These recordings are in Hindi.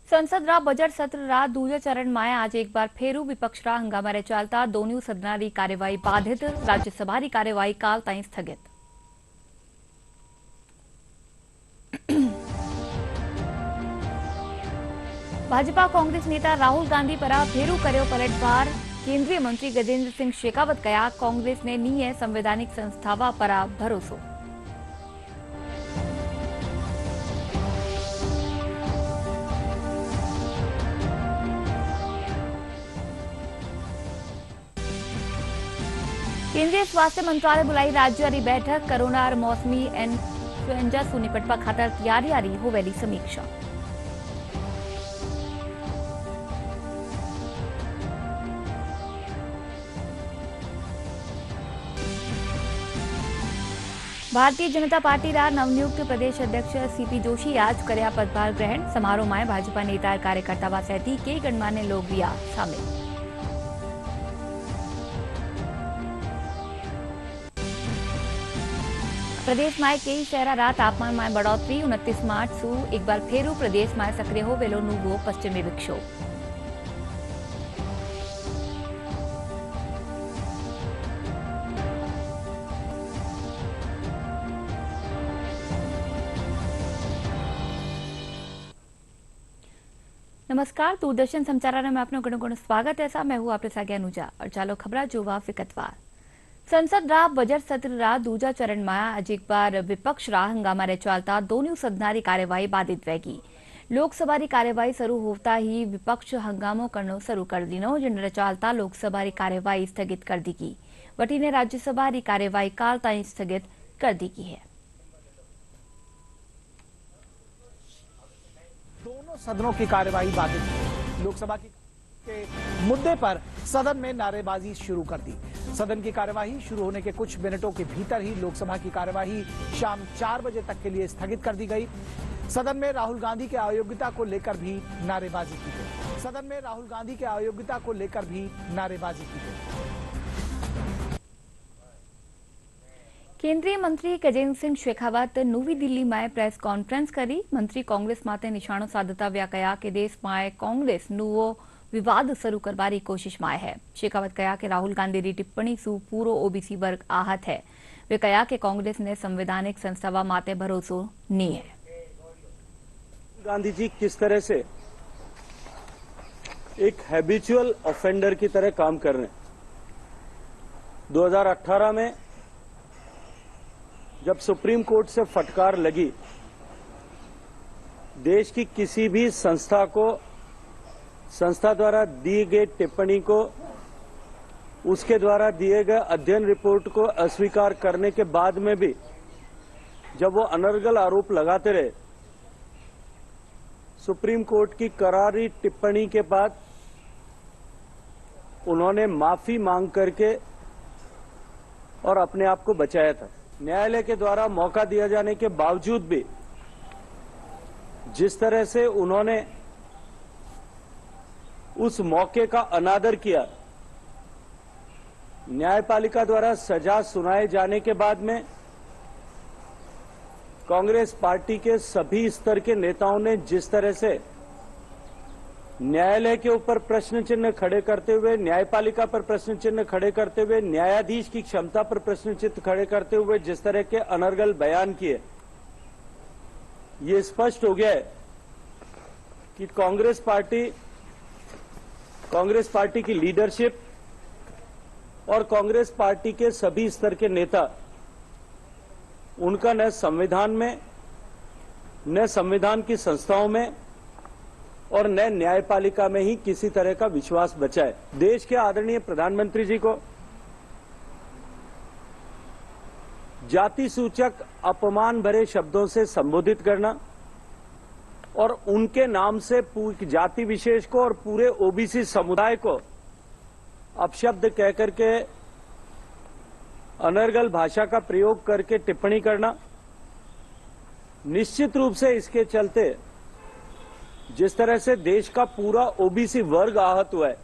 સંસદના બજેટ સત્રના દૂજા ચરણમાં આજે એકવાર ફેરું વિપક્ષના હંગામારે ચાલતા દોન્યુ સદનાની કાર્યવાહી બાધિત રાજ્યસભાની કાર્યવાહી કાલ તાईं સ્થગિત भाजपा कांग्रेस नेता राहुल गांधी पर फेरू कर्यो पलटवार केंद्रीय मंत्री गजेंद्र सिंह शेखावत कया कांग्रेस ने नी है संवैधानिक संस्थावा पर भरोसो। केंद्रीय स्वास्थ्य मंत्रालय बुलाई राज्य बैठक कोरोना और मौसमी इन्फ्लुएंजा से निपटवा खातर तैयारी होवेली समीक्षा। भारतीय जनता पार्टी नवनियुक्त प्रदेश अध्यक्ष सीपी जोशी आज कर्या पदभार ग्रहण समारोह में भाजपा नेता और कार्यकर्ता सहित कई गणमान्य लोग भी शामिल। प्रदेश में कई शहरा रात तापमान में बढ़ोतरी 29 मार्च सु एक बार फेरू प्रदेश में सक्रिय हो वेलो नूवो पश्चिमी विक्षोभ। नमस्कार, दूरदर्शन समाचार में आपनो घणो स्वागत है। मैं हूं आपके साथ अनुजा और चालो खबरा जोवा विगतवार। संसद बजट सत्र दूजा चरण में आज एक बार विपक्ष हंगामा चालता दोन्यू सदनारी कार्यवाही बाधित रहेगी। लोकसभा की कार्यवाही शुरू होता ही विपक्ष हंगामो करनो शुरू कर दीनो, जिन चालता लोकसभा की कार्यवाही स्थगित कर दी गई। वटी ने राज्यसभा की कार्यवाही काल ताईं स्थगित कर दी गई है। दोनों सदनों की कार्यवाही बाधित हुई। लोकसभा के मुद्दे पर सदन में नारेबाजी शुरू कर दी। सदन की कार्यवाही शुरू होने के कुछ मिनटों के भीतर ही लोकसभा की कार्यवाही शाम 4 बजे तक के लिए स्थगित कर दी गई। सदन में राहुल गांधी के अयोग्यता को लेकर भी नारेबाजी की गई। सदन में राहुल गांधी के अयोग्यता को लेकर भी नारेबाजी की गई। केंद्रीय मंत्री गजेंद्र सिंह शेखावत नवी दिल्ली में प्रेस कॉन्फ्रेंस करी। मंत्री कांग्रेस माटे निशानो साधता व्या कहा कि देश में कांग्रेस नुवो विवाद शुरू करने कोशिश में है। शेखावत कहा कि राहुल गांधी की टिप्पणी सु पूरो ओबीसी वर्ग आहत है। वे कहा कि कांग्रेस ने संवैधानिक संस्थावा माटे भरोसो नहीं है। गांधी जी किस तरह से एक हैबिचुअल ऑफेंडर की तरह काम कर रहे हैं। 2018 में जब सुप्रीम कोर्ट से फटकार लगी, देश की किसी भी संस्था द्वारा दी गई टिप्पणी को, उसके द्वारा दिए गए अध्ययन रिपोर्ट को अस्वीकार करने के बाद में भी जब वो अनर्गल आरोप लगाते रहे, सुप्रीम कोर्ट की करारी टिप्पणी के बाद उन्होंने माफी मांग करके और अपने आप को बचाया था। न्यायालय के द्वारा मौका दिया जाने के बावजूद भी जिस तरह से उन्होंने उस मौके का अनादर किया, न्यायपालिका द्वारा सजा सुनाए जाने के बाद में कांग्रेस पार्टी के सभी स्तर के नेताओं ने जिस तरह से न्यायालय के ऊपर प्रश्न चिन्ह खड़े करते हुए, न्यायपालिका पर प्रश्न चिन्ह खड़े करते हुए, न्यायाधीश की क्षमता पर प्रश्न चिन्ह खड़े करते हुए जिस तरह के अनर्गल बयान किए, ये स्पष्ट हो गया है कि कांग्रेस पार्टी की लीडरशिप और कांग्रेस पार्टी के सभी स्तर के नेता, उनका न संविधान में, न संविधान की संस्थाओं में और न न्यायपालिका में ही किसी तरह का विश्वास बचा है। देश के आदरणीय प्रधानमंत्री जी को जाति सूचक अपमान भरे शब्दों से संबोधित करना और उनके नाम से जाति विशेष को और पूरे ओबीसी समुदाय को अपशब्द कह करके अनर्गल भाषा का प्रयोग करके टिप्पणी करना, निश्चित रूप से इसके चलते जिस तरह से देश का पूरा ओबीसी वर्ग आहत हुआ है,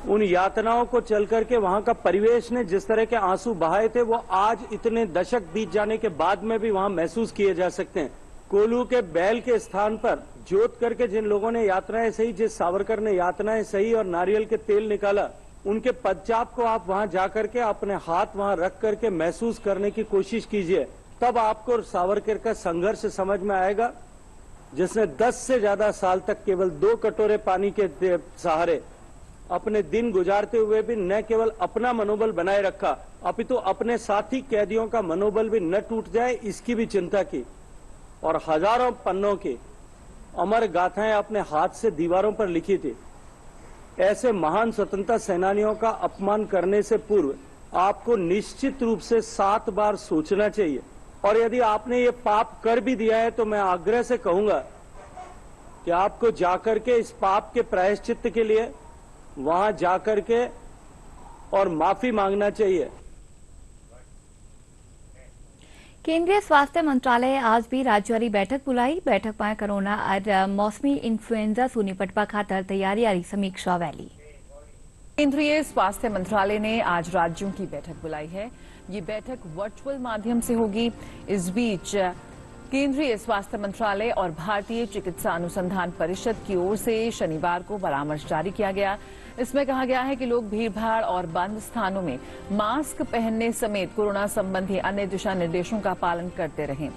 उन यातनाओं को चल करके वहां का परिवेश ने जिस तरह के आंसू बहाए थे, वो आज इतने दशक बीत जाने के बाद में भी वहां महसूस किए जा सकते हैं। कोल्हू के बैल के स्थान पर जोत करके जिन लोगों ने यातनाएं सही, जिस सावरकर ने यातनाएं सही और नारियल के तेल निकाला, उनके पदचाप को आप वहां जाकर के अपने हाथ वहां रख करके महसूस करने की कोशिश कीजिए। तब आपको सावरकर का संघर्ष समझ में आएगा, जिसने 10 से ज्यादा साल तक केवल 2 कटोरे पानी के सहारे अपने दिन गुजारते हुए भी न केवल अपना मनोबल बनाए रखा, अपितु अपने साथी कैदियों का मनोबल भी न टूट जाए, इसकी भी चिंता की। और हजारों पन्नों की अमर गाथाएं अपने हाथ से दीवारों पर लिखी थी। ऐसे महान स्वतंत्रता सेनानियों का अपमान करने से पूर्व आपको निश्चित रूप से 7 बार सोचना चाहिए। और यदि आपने ये पाप कर भी दिया है तो मैं आग्रह से कहूंगा कि आपको जाकर के इस पाप के प्रायश्चित्त के लिए वहां जाकर के और माफी मांगना चाहिए। केंद्रीय स्वास्थ्य मंत्रालय आज भी राज्यवारी बैठक बुलाई। बैठक में कोरोना और मौसमी इन्फ्लुएंजा से निपटवा खातर तैयारी समीक्षा वैली। केंद्रीय स्वास्थ्य मंत्रालय ने आज राज्यों की बैठक बुलाई है। ये बैठक वर्चुअल माध्यम से होगी। इस बीच केंद्रीय स्वास्थ्य मंत्रालय और भारतीय चिकित्सा अनुसंधान परिषद की ओर से शनिवार को परामर्श जारी किया गया। इसमें कहा गया है कि लोग भीड़भाड़ और बंद स्थानों में मास्क पहनने समेत कोरोना संबंधी अन्य दिशा निर्देशों का पालन करते रहें।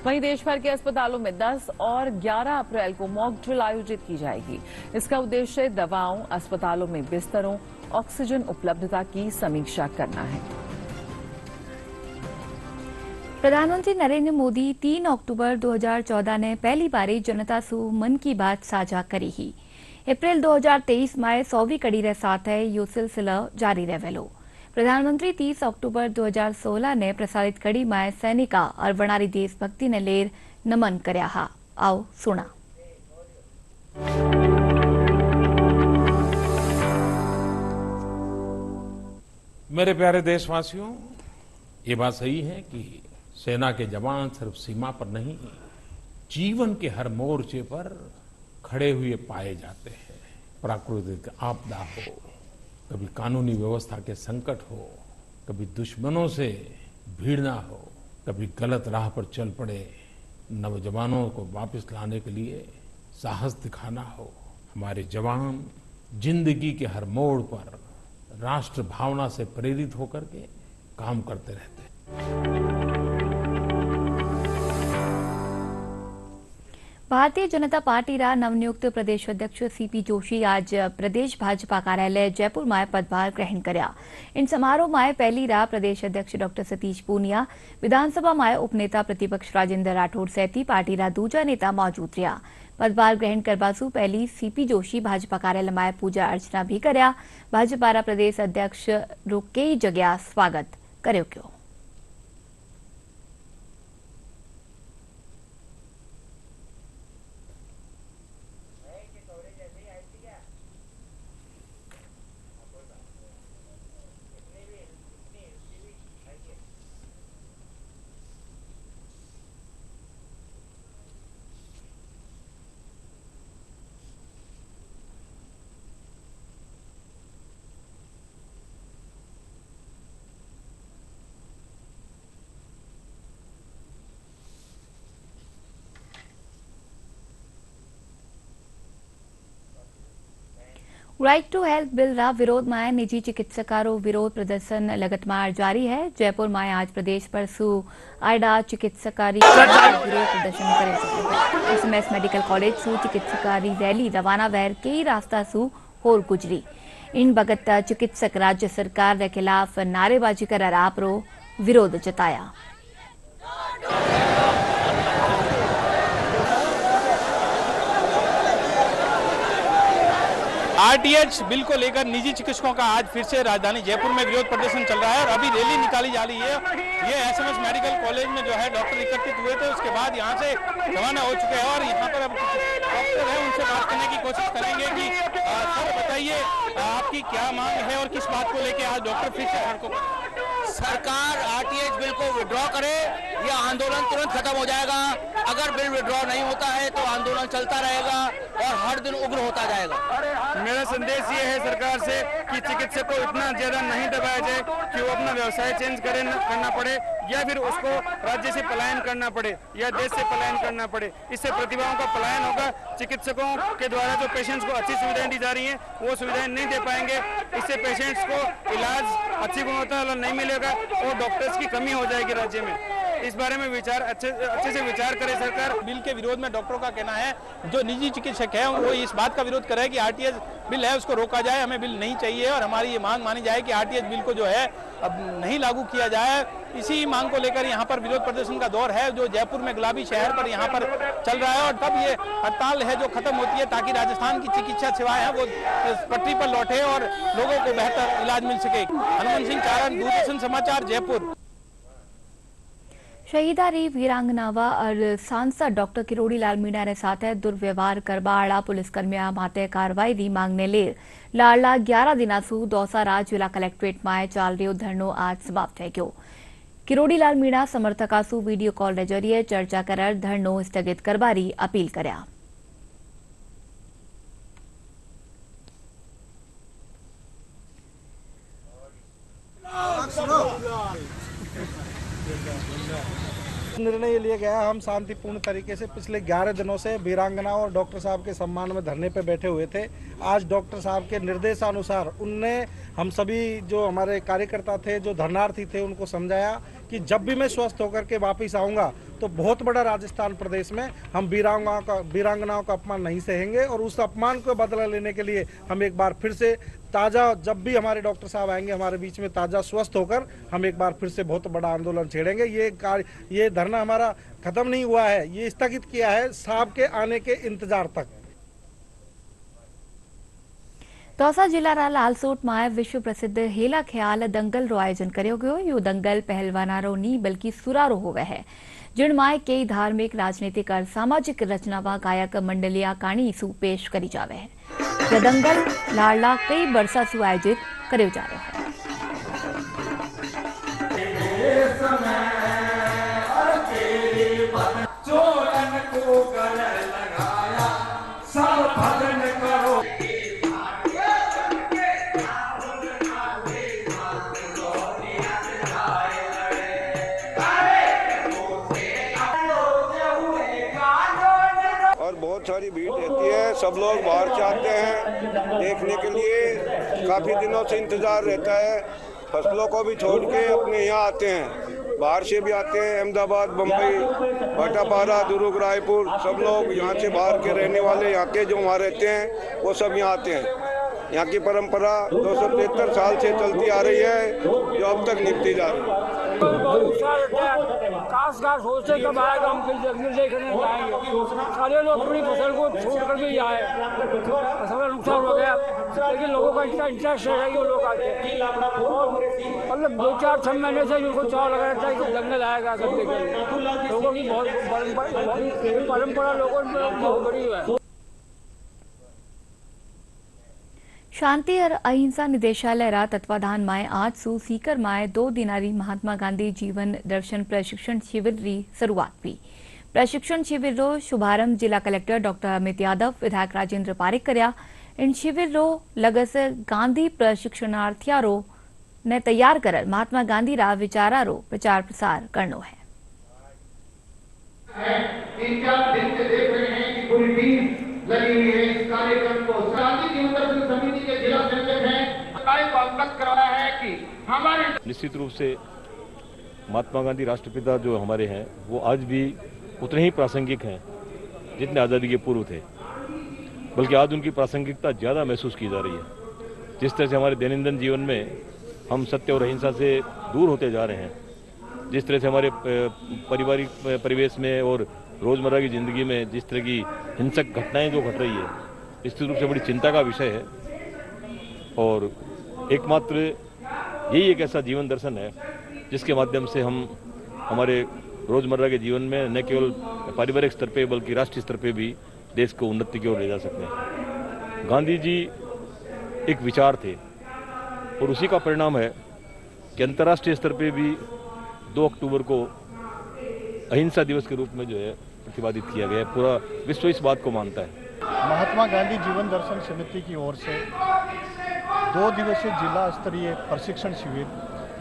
वहीं देश भर के अस्पतालों में 10 और 11 अप्रैल को मॉक ड्रिल आयोजित की जाएगी। इसका उद्देश्य दवाओं, अस्पतालों में बिस्तरों, ऑक्सीजन उपलब्धता की समीक्षा करना है। प्रधानमंत्री नरेंद्र मोदी 3 अक्टूबर 2014 ने पहली बारी जनता से मन की बात साझा करी ही। अप्रैल 2023 में 100वीं कड़ी रे साथ है यो सिलसिला जारी रहेलो। प्रधानमंत्री 30 अक्टूबर 2016 ने प्रसारित कड़ी में सैनिका और वणारी देशभक्ति ने लेर नमन करया हा। आओ सुना। मेरे प्यारे देशवासियों, ये बात सही है कि सेना के जवान सिर्फ सीमा पर नहीं, जीवन के हर मोर्चे पर खड़े हुए पाए जाते हैं। प्राकृतिक आपदा हो, कभी कानूनी व्यवस्था के संकट हो, कभी दुश्मनों से भिड़ना हो, कभी गलत राह पर चल पड़े नौजवानों को वापस लाने के लिए साहस दिखाना हो, हमारे जवान जिंदगी के हर मोड़ पर राष्ट्र भावना से प्रेरित होकर के काम करते रहते हैं। भारतीय जनता पार्टी रा नवनियुक्त प्रदेश अध्यक्ष सीपी जोशी आज प्रदेश भाजपा कार्यालय जयपुर में पदभार ग्रहण करया। इन समारोह में पहली रा प्रदेश अध्यक्ष डॉक्टर सतीश पूनिया, विधानसभा में उपनेता प्रतिपक्ष राजेंद्र राठौड़ सहित पार्टी रा दूजा नेता मौजूद रहा। पदभार ग्रहण करवा सु पहली सीपी जोशी भाजपा कार्यालय में पूजा अर्चना भी करया। भाजपा रा प्रदेश अध्यक्ष रो कई जगह स्वागत कर्यो क्यो। राइट टू हेल्थ बिल रा विरोध में निजी चिकित्सकारों विरोध प्रदर्शन लगातार जारी है। जयपुर में आज प्रदेश पर सु आयडा चिकित्सकारी विरोध प्रदर्शन करे। एसएमएस मेडिकल कॉलेज सु चिकित्सकारी रैली रवाना वैर कई रास्ता सु होर गुजरी। इन बगत चिकित्सक राज्य सरकार के खिलाफ नारेबाजी कर आपरो विरोध जताया। आरटीएच बिल को लेकर निजी चिकित्सकों का आज फिर से राजधानी जयपुर में विरोध प्रदर्शन चल रहा है और अभी रैली निकाली जा रही है। ये एसएमएस मेडिकल कॉलेज में जो है डॉक्टर एकत्रित हुए थे, उसके बाद यहाँ से रवाना हो चुके हैं और यहाँ पर अब डॉक्टर है उनसे बात करने की कोशिश करेंगे कि सर बताइए आपकी क्या मांग है और किस बात को लेकर आज डॉक्टर फिर से सड़कों पर। सरकार आरटीआई बिल को विड्रॉ करे या आंदोलन तुरंत खत्म हो जाएगा। अगर बिल विड्रॉ नहीं होता है तो आंदोलन चलता रहेगा और हर दिन उग्र होता जाएगा। मेरा संदेश ये है सरकार से कि चिकित्सक को इतना ज्यादा नहीं दबाया जाए कि वो अपना व्यवसाय चेंज करना पड़े या फिर उसको राज्य से पलायन करना पड़े या देश से पलायन करना पड़े। इससे प्रतिभाओं का पलायन होगा। चिकित्सकों के द्वारा जो पेशेंट्स को अच्छी सुविधाएं दी जा रही हैं वो सुविधाएं नहीं दे पाएंगे। इससे पेशेंट्स को इलाज अच्छी गुणवत्ता वाला नहीं मिलेगा और डॉक्टर्स की कमी हो जाएगी राज्य में। इस बारे में अच्छे से विचार करे सरकार। बिल के विरोध में डॉक्टरों का कहना है, जो निजी चिकित्सक है वो इस बात का विरोध कर रहे हैं कि आरटीएस बिल है उसको रोका जाए, हमें बिल नहीं चाहिए और हमारी ये मांग मानी जाए कि आरटीएस बिल को जो है अब नहीं लागू किया जाए। इसी मांग को लेकर यहाँ पर विरोध प्रदर्शन का दौर है जो जयपुर में गुलाबी शहर पर यहाँ पर चल रहा है और तब ये हड़ताल है जो खत्म होती है ताकि राजस्थान की चिकित्सा सेवाएं हैं वो पटरी पर लौटे और लोगों को बेहतर इलाज मिल सके। हनुमान सिंह चारण, दूरदर्शन समाचार, जयपुर। शहीदा री वीरांगनावा और सांसद डॉक्टर किरोड़ी लाल मीणा ने साथे दुर्व्यवहार करवाड़ा पुलिसकर्मिया माटे कार्रवाई री मांगने ले लाडला 11 दिनासू दौसा जिला कलेक्ट्रेट में चाल रह्यो धरनो आज समाप्त थई गयो। किरोड़ी लाल मीणा समर्थकासू वीडियो कॉल रे जरिए चर्चा कर धरनो स्थगित करवारी अपील कर्या। निर्णय लिया गया, हम शांतिपूर्ण तरीके से पिछले 11 दिनों से वीरांगना और डॉक्टर साहब के सम्मान में धरने पे बैठे हुए थे। आज डॉक्टर साहब के निर्देशानुसार उनने हम सभी जो हमारे कार्यकर्ता थे, जो धरनार्थी थे, उनको समझाया कि जब भी मैं स्वस्थ होकर के वापस आऊँगा तो बहुत बड़ा राजस्थान प्रदेश में हम वीरांगनाओं का अपमान नहीं सहेंगे और उस अपमान को बदला लेने के लिए हम एक बार फिर से ताज़ा, जब भी हमारे डॉक्टर साहब आएंगे हमारे बीच में ताज़ा स्वस्थ होकर हम एक बार फिर से बहुत बड़ा आंदोलन छेड़ेंगे। ये धरना हमारा खत्म नहीं हुआ है, ये स्थगित किया है साहब के आने के इंतजार तक। दौसा जिला लालसोट में विश्व प्रसिद्ध हेला ख्याल दंगल रो आयोजन कर्यो गयो। यो दंगल पहलवानारो नहीं बल्कि सुरारो होवे है, जिन में कई धार्मिक, राजनीतिक और सामाजिक रचनावा गायक मंडलिया कहानी सु पेश करी जावे है। यह दंगल लाडला कई वर्षा सु आयोजित कर्यो जा रह्यो है। बहुत सारी भीड़ रहती है, सब लोग बाहर से आते हैं देखने के लिए, काफ़ी दिनों से इंतज़ार रहता है। फसलों को भी छोड़ के अपने यहाँ आते हैं, बाहर से भी आते हैं, अहमदाबाद, बम्बई, भाटापारा, दुर्ग, रायपुर, सब लोग यहाँ से बाहर के रहने वाले, यहाँ के जो वहाँ रहते हैं वो सब यहाँ आते हैं। यहाँ की परंपरा 273 साल से चलती आ रही है जो अब तक निभती जा रही है। बहुत उत्साह रहता है, काश सोचते कब आएगा हम फिर जंगल देखने जाएंगे। सारे लोग अपनी फसल को छोड़ कर भी आए, फसल नुकसान हो गया, लेकिन लोगों का इतना इंटरेस्ट है कि वो लोग आते हैं। मतलब 2-4 महीने से उनको चाव लगा रहता है कि जंगल आएगा करने के लिए। लोगों की बहुत परंपरा लोगों में बहुत बड़ी है। शांति और अहिंसा निदेशालय रा तत्वाधान में आज सु सीकर में 2 दिनारी महात्मा गांधी जीवन दर्शन प्रशिक्षण शिविर री शुरुआत हुई। प्रशिक्षण शिविर रो शुभारंभ जिला कलेक्टर डॉक्टर अमित यादव, विधायक राजेंद्र पारेख कर्या। इन शिविर रो लगस गांधी प्रशिक्षणार्थियारो ने तैयार कर महात्मा गांधी रा विचारा रो प्रचार प्रसार करनो है। 3-4 दिन से देख रहे हैं कि पूरी टीम लगी हुई है इस कार्यक्रम को। गांधी जीवन दर्शन समिति के जिला संयोजक हैं, को अवगत करवाया है कि हमारे निश्चित रूप से महात्मा गांधी राष्ट्रपिता जो हमारे हैं वो आज भी उतने ही प्रासंगिक हैं जितने आज़ादी के पूर्व थे, बल्कि आज उनकी प्रासंगिकता ज़्यादा महसूस की जा रही है। जिस तरह से हमारे दैनंदिन जीवन में हम सत्य और अहिंसा से दूर होते जा रहे हैं, जिस तरह से हमारे पारिवारिक परिवेश में और रोज़मर्रा की ज़िंदगी में जिस तरह की हिंसक घटनाएं जो घट रही है, निश्चित रूप से बड़ी चिंता का विषय है। और एकमात्र यही एक ऐसा जीवन दर्शन है जिसके माध्यम से हम हमारे रोज़मर्रा के जीवन में न केवल पारिवारिक स्तर पे बल्कि राष्ट्रीय स्तर पे भी देश को उन्नति की ओर ले जा सकते हैं। गांधी जी एक विचार थे और उसी का परिणाम है कि अंतर्राष्ट्रीय स्तर पे भी 2 अक्टूबर को अहिंसा दिवस के रूप में जो है प्रतिपादित किया गया है। पूरा विश्व इस बात को मानता है। महात्मा गांधी जीवन दर्शन समिति की ओर से 2 दिवसीय जिला स्तरीय प्रशिक्षण शिविर,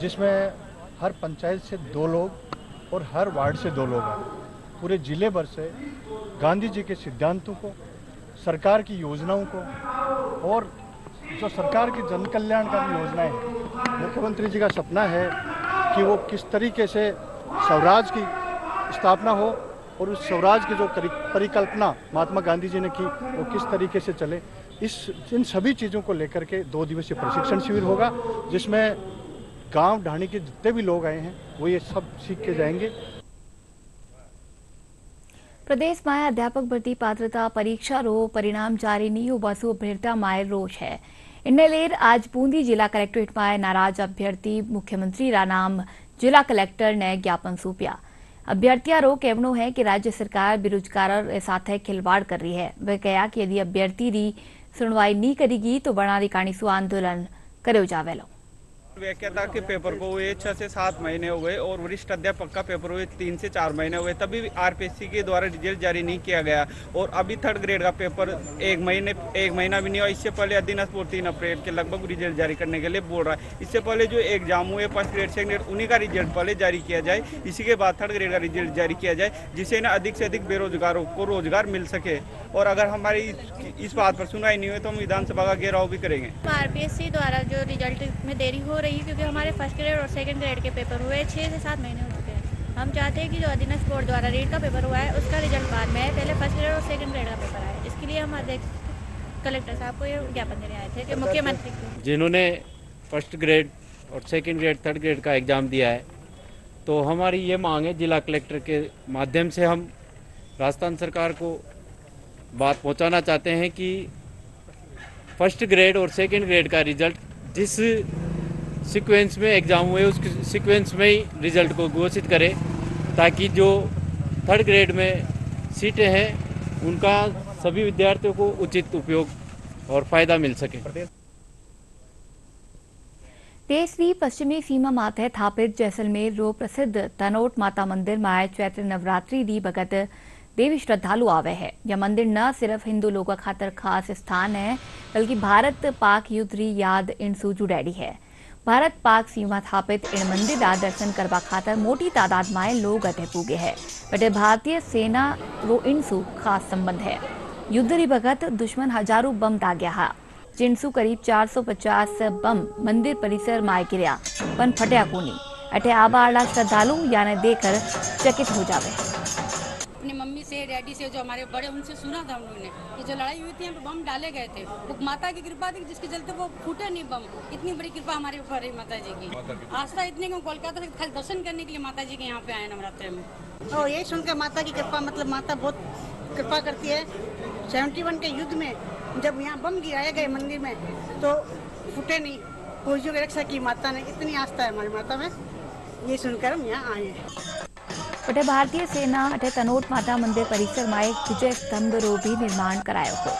जिसमें हर पंचायत से 2 लोग और हर वार्ड से 2 लोग हैं, पूरे जिले भर से गांधी जी के सिद्धांतों को, सरकार की योजनाओं को और जो सरकार की जन कल्याणकारी योजनाएं हैं, मुख्यमंत्री जी का सपना है कि वो किस तरीके से स्वराज की स्थापना हो और उस स्वराज की जो परिकल्पना महात्मा गांधी जी ने की वो किस तरीके से चले, इन सभी चीज़ों को लेकर के 2 दिवसीय प्रशिक्षण शिविर होगा, जिसमें गांव ढाणी के जितने भी लोग आए हैं वो ये सब सीख के जाएंगे। પ્રદેશમાં અધ્યાપક ભરતી પાત્રતા પરીક્ષારો પરિણામ જારી નહીં હોવાથી અભ્યર્થીઓમાં રોષ है। इन्हें लेर आज बूंदी जिला कलेक्ट्रेट में नाराज अभ्यर्थी मुख्यमंत्री रा नाम जिला कलेक्टर ने ज्ञापन सौंप्या। अभ्यर्थियों रो कहनो है कि राज्य सरकार बेरोजगारों के साथ खिलवाड़ कर रही है। वे कहा कि यदि अभ्यर्थी री सुनवाई नहीं करेगी तो बनारी कानीसु आंदोलन करो जावेलो। व्याख्याता के पेपर को हुए 6 से 7 महीने हो गए और वरिष्ठ अध्यापक का पेपर हुए 3 से 4 महीने हुए, तभी आरपीएससी के द्वारा रिजल्ट जारी नहीं किया गया। और अभी 3rd ग्रेड का पेपर 1 महीना भी नहीं हुआ। इससे पहले अधीनस्थ बोर्ड 3 अप्रैल के लगभग रिजल्ट जारी करने के लिए बोल रहा है। इससे पहले जो एग्जाम हुए 1st ग्रेड 2nd ग्रेड उन्हीं का रिजल्ट पहले जारी किया जाए, इसी के बाद 3rd ग्रेड का रिजल्ट जारी किया जाए, जिससे ना अधिक से अधिक बेरोजगारों को रोजगार मिल सके। और अगर हमारी इस बात पर सुनवाई नहीं हुई तो हम विधानसभा का घेराव भी करेंगे। आरपीएससी द्वारा जो रिजल्ट में देरी हो रही है, क्योंकि हमारे 1st ग्रेड और 2nd ग्रेड के पेपर हुए 6 से 7 महीने हो चुके हैं। हम चाहते हैं कि जो अधीनस्थ बोर्ड द्वारा रीट का पेपर हुआ है उसका रिजल्ट बाद में, पहले 1st ग्रेड और 2nd ग्रेड का पेपर आया। इसके लिए हम अध्यक्ष कलेक्टर साहब को ये ज्ञापन देने आए थे कि मुख्यमंत्री जिन्होंने 1st ग्रेड और 2nd ग्रेड 3rd ग्रेड का एग्ज़ाम दिया है, तो हमारी ये मांग है जिला कलेक्टर के माध्यम से हम राजस्थान सरकार को बात पहुंचाना चाहते हैं कि 1st ग्रेड और 2nd ग्रेड का रिजल्ट जिस सीक्वेंस में एग्ज़ाम हुए उस सीक्वेंस में ही रिजल्ट को घोषित करें, ताकि जो 3rd ग्रेड में सीटें हैं उनका सभी विद्यार्थियों को उचित उपयोग और फायदा मिल सके। देशनी पश्चिमी सीमा माथे स्थापित जैसलमेर रो प्रसिद्ध तनोट माता मंदिर में चैत्र नवरात्रि दी भगत देवी श्रद्धालु आवे है। यह मंदिर न सिर्फ हिंदू लोगों खातर खास स्थान है, बल्कि भारत पाक युद्ध री याद इनसु जुड़ेड़ी है। भारत पाक सीमा स्थापित इन मंदिर का दर्शन करवा खातर मोटी तादाद में लोग अटे पूगे है। बटे भारतीय सेना रो इनसु खास संबंध है। युद्ध री भगत दुश्मन हजारों बम दाग्या हा, जिनसु करीब 450 बम मंदिर परिसर में गिरया पण फटया कोनी। अटे आबा आला श्रद्धालु याने देखकर चकित हो जावे। अपनी मम्मी से डैडी से जो हमारे बड़े उनसे सुना था हम लोगों ने कि जो लड़ाई हुई थी यहाँ पे बम डाले गए थे, वो माता की कृपा थी जिसके चलते वो फूटे नहीं बम। इतनी बड़ी कृपा हमारे ऊपर है माता जी की। आस्था इतनी को कोलकाता से खाली दर्शन करने के लिए माता जी के यहाँ पे आए नवरात्रि में। और यही सुनकर माता की कृपा, मतलब माता बहुत कृपा करती है। 71 के युद्ध में जब यहाँ बम गिराए गए मंदिर में तो फूटे नहीं, फौजियों की रक्षा की माता ने। इतनी आस्था है हमारी माता में, ये सुनकर हम यहाँ आए हैं। अटे भारतीय सेना अटे तनोट माता मंदिर परिसर में एक विजय स्तंभ रो भी निर्माण करायो हो।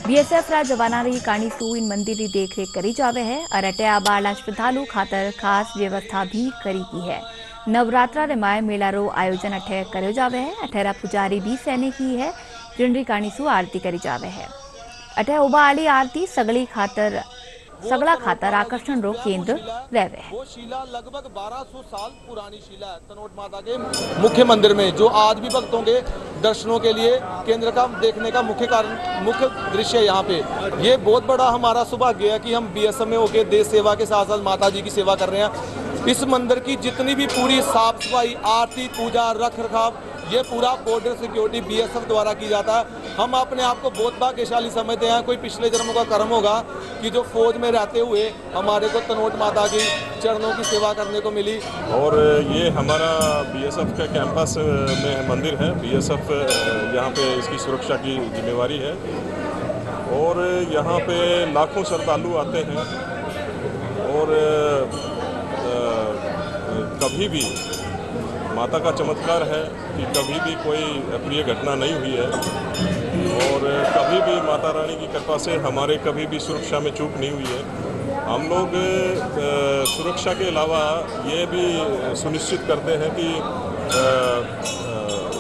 बीएसएफ रा जवाना री कानीसु इन मंदिर री देखरेख करी जावे है और अटे आबाला श्रद्धालु खातर खास व्यवस्था भी करी की है। नवरात्रा रे माय मेला रो आयोजन अठे करो जावे है। अठेरा पुजारी भी सैनिक ही है जिनरी कानीसु आरती करी जावे है। अठे उबा आली आरती सगला खातर आकर्षण रो केंद्र रहे है। वो शिला लगभग 1200 साल पुरानी शिला है तनोट माता के मुख्य मंदिर में, जो आज भी भक्तों के दर्शनों के लिए केंद्र का देखने का मुख्य दृश्य है। यहाँ पे ये बहुत बड़ा हमारा सौभाग्य है कि हम बीएसएफ में होकर देश सेवा के साथ साथ माता जी की सेवा कर रहे हैं। इस मंदिर की जितनी भी पूरी साफ सफाई, आरती, पूजा, रख रखाव, ये पूरा बॉर्डर सिक्योरिटी बीएसएफ द्वारा की जाता है। हम अपने आप को बहुत भाग्यशाली समझते हैं। कोई पिछले जन्मों का कर्म होगा कि जो फौज में रहते हुए हमारे को तनोट माता की चरणों की सेवा करने को मिली। और ये हमारा बीएसएफ के कैंपस में मंदिर है। बीएसएफ यहाँ पे इसकी सुरक्षा की जिम्मेवारी है और यहाँ पे लाखों श्रद्धालु आते हैं और कभी भी माता का चमत्कार है कि कभी भी कोई अप्रिय घटना नहीं हुई है और कभी भी माता रानी की कृपा से हमारे कभी भी सुरक्षा में चूक नहीं हुई है। हम लोग सुरक्षा के अलावा ये भी सुनिश्चित करते हैं कि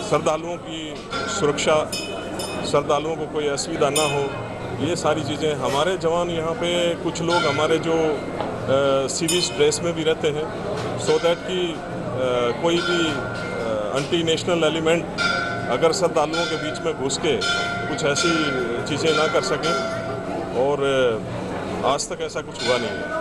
श्रद्धालुओं की सुरक्षा, श्रद्धालुओं को कोई असुविधा ना हो, ये सारी चीज़ें। हमारे जवान यहाँ पे कुछ लोग हमारे जो सिविल ड्रेस में भी रहते हैं, सो दैट कि कोई भी एंटी नेशनल एलिमेंट अगर श्रद्धालुओं के बीच में घुस के कुछ ऐसी चीज़ें ना कर सकें, और आज तक ऐसा कुछ हुआ नहीं है।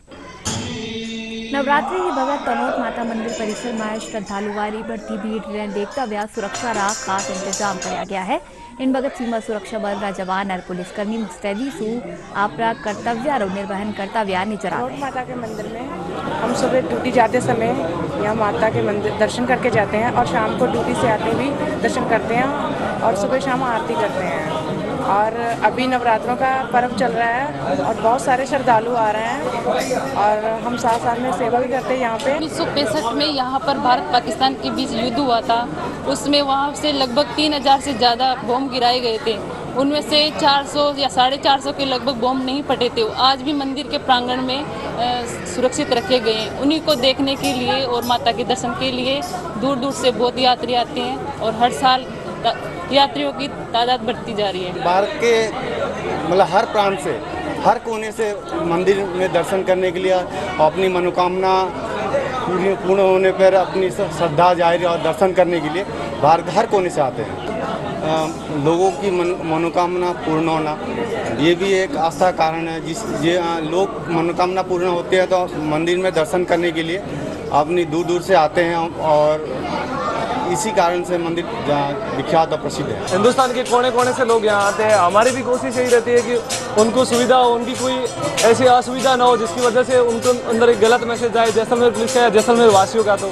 नवरात्रि की भगत तनोट माता मंदिर परिसर में श्रद्धालुवारी बढ़ती भीड़ ने देखता हुआ सुरक्षा रा खास इंतजाम किया गया है। इन भगत सीमा सुरक्षा बल रा जवान और पुलिसकर्मी मुस्तैदी सु आपरा कर्तव्य निर्वहन करता हुआ नजर आ रहे हैं। माता के मंदिर में हम सुबह ड्यूटी जाते समय यहाँ माता के मंदिर दर्शन करके जाते हैं और शाम को ड्यूटी से आते भी दर्शन करते हैं और सुबह शाम आरती करते हैं। और अभी नवरात्रों का पर्व चल रहा है और बहुत सारे श्रद्धालु आ रहे हैं और हम साथ साथ में सेवा भी करते हैं यहाँ पे। 1965 में यहाँ पर भारत पाकिस्तान के बीच युद्ध हुआ था, उसमें वहाँ से लगभग 3000 से ज़्यादा बम गिराए गए थे। उनमें से 400 या 450 के लगभग बम नहीं फटे थे। आज भी मंदिर के प्रांगण में सुरक्षित रखे गए हैं। उन्हीं को देखने के लिए और माता के दर्शन के लिए दूर दूर से बहुत यात्री आते हैं और हर साल यात्रियों की तादाद बढ़ती जा रही है। भारत के मतलब हर प्रांत से, हर कोने से मंदिर में दर्शन करने के लिए अपनी मनोकामना पूर्ण होने पर अपनी श्रद्धा जाहिर और दर्शन करने के लिए भारत हर कोने से आते हैं। लोगों की मनोकामना पूर्ण होना ये भी एक आस्था कारण है। ये लोग मनोकामना पूर्ण होती है तो मंदिर में दर्शन करने के लिए अपनी दूर दूर से आते हैं और इसी कारण से मंदिर विख्यात और प्रसिद्ध है। हिंदुस्तान के कोने कोने से लोग यहाँ आते हैं। हमारी भी कोशिश यही रहती है कि उनको सुविधा हो, उनकी कोई ऐसी असुविधा ना हो जिसकी वजह से उनको अंदर एक गलत मैसेज आए जैसलमेर पुलिस का या जैसलमेर वासियों का। तो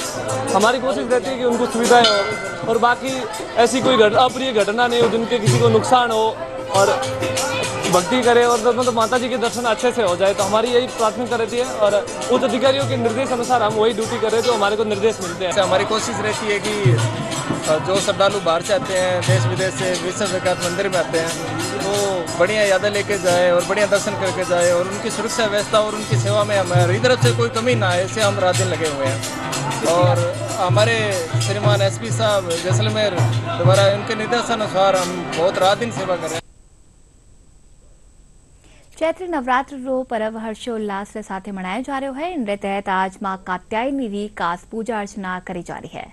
हमारी कोशिश रहती है कि उनको सुविधाएं हो और बाकी ऐसी कोई अप्रिय घटना नहीं हो जिनके किसी को नुकसान हो और भक्ति करे और मतलब माता जी के दर्शन अच्छे से हो जाए। तो हमारी यही प्राथमिकता रहती है और उच्च अधिकारियों के निर्देश अनुसार हम वही ड्यूटी करें जो हमारे को निर्देश मिलते हैं। हमारी कोशिश रहती है कि जो श्रद्धालु बाहर से आते हैं, देश विदेश से विश्व विख्यात मंदिर में आते हैं, वो बढ़िया यादें लेके जाए और बढ़िया दर्शन करके जाए और उनकी सुरक्षा व्यवस्था और उनकी सेवा में हमारी तरफ से कोई कमी ना आए, इससे हम रात दिन लगे हुए हैं। और हमारे श्रीमान SP साहब जैसलमेर द्वारा उनके निर्देशानुसार हम बहुत रात दिन सेवा कर रहे हैं। चैत्र नवरात्र रो पर्व हर्षोल्लास के साथ मनाया जा रहा है। इन तहत आज मां कात्यायनी री खास पूजा अर्चना करी जा रही है।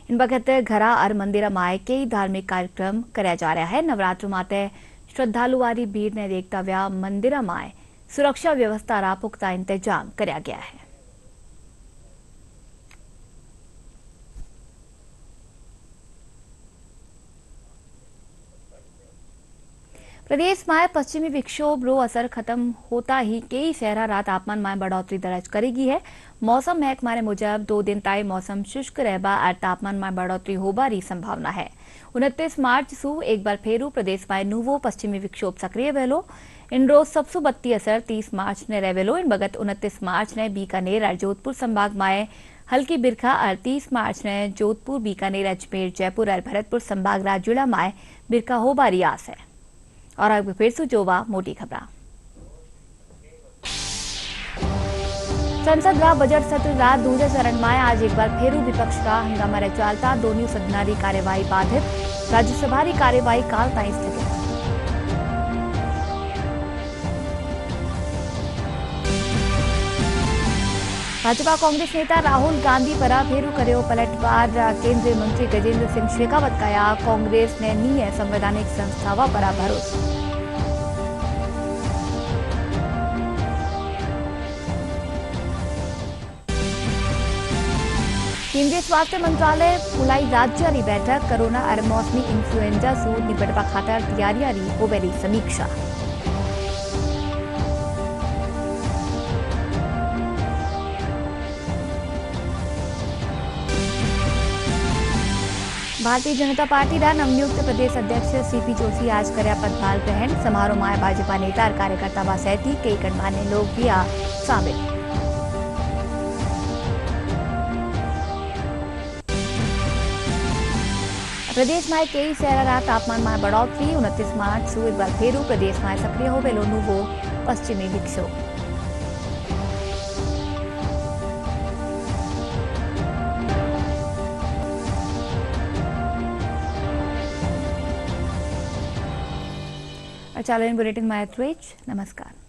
इन वक्त घरा और मंदिर माए कई धार्मिक कार्यक्रम कराया जा रहा है। नवरात्र माते श्रद्धालु वाली भीड़ ने देखता हुआ मंदिर माए सुरक्षा व्यवस्था रा पुख्ता इंतजाम कराया गया है। प्रदेश में पश्चिमी विक्षोभ रो असर खत्म होता ही कई शहरा रात तापमान में बढ़ोतरी दर्ज करेगी है। मौसम महकमा ने मुजब 2 दिन ताई मौसम शुष्क रहबा और तापमान में बढ़ोतरी होबारी संभावना है। 29 मार्च सु एक बार फेरू प्रदेश में नूवो पश्चिमी विक्षोभ सक्रिय वेलो। इन रोज सबसु बत्ती असर 30 मार्च ने रहेलो। इन बगत 29 मार्च ने बीकानेर और जोधपुर संभाग में हल्की बिरखा और 30 मार्च ने जोधपुर, बीकानेर, अजमेर, जयपुर और भरतपुर संभाग जिला में बिरखा होबारी आस है। और अब फिर से जोवा मोटी खबर। संसद रा बजट सत्र रा दूसरे चरण में आज एक बार फेरू विपक्ष का हंगामा रे चलता दोनों सदना री कार्यवाही बाधित। राज्यसभा री कार्यवाही काल ताईं स्थगित। भाजपा कांग्रेस नेता राहुल गांधी पर फेरू कर्यो पलटवार। केंद्रीय मंत्री गजेंद्र सिंह शेखावत कया कांग्रेस ने नी है संवैधानिक संस्थाओं पर भरोसा। केंद्रीय स्वास्थ्य मंत्रालय बुलाई राज्य री बैठक। कोरोना और मौसमी इन्फ्लुएंजा से निपटवा खातर तैयारियां री होवेली समीक्षा। भारतीय जनता पार्टी रा नवनियुक्त प्रदेश अध्यक्ष CP जोशी आज कर्या पदभार ग्रहण। समारोह में भाजपा नेता और कार्यकर्ता व सहित कई गणमान्य लोग भी शामिल। प्रदेश में कई शहरा तापमान में बढ़ोतरी। 29 मार्च से एक बार फेरू प्रदेश में सक्रिय हो वेलो नूवो पश्चिमी विक्षोभ। ચાલો બુલેટિનમાં એટલું જ. નમસ્કાર.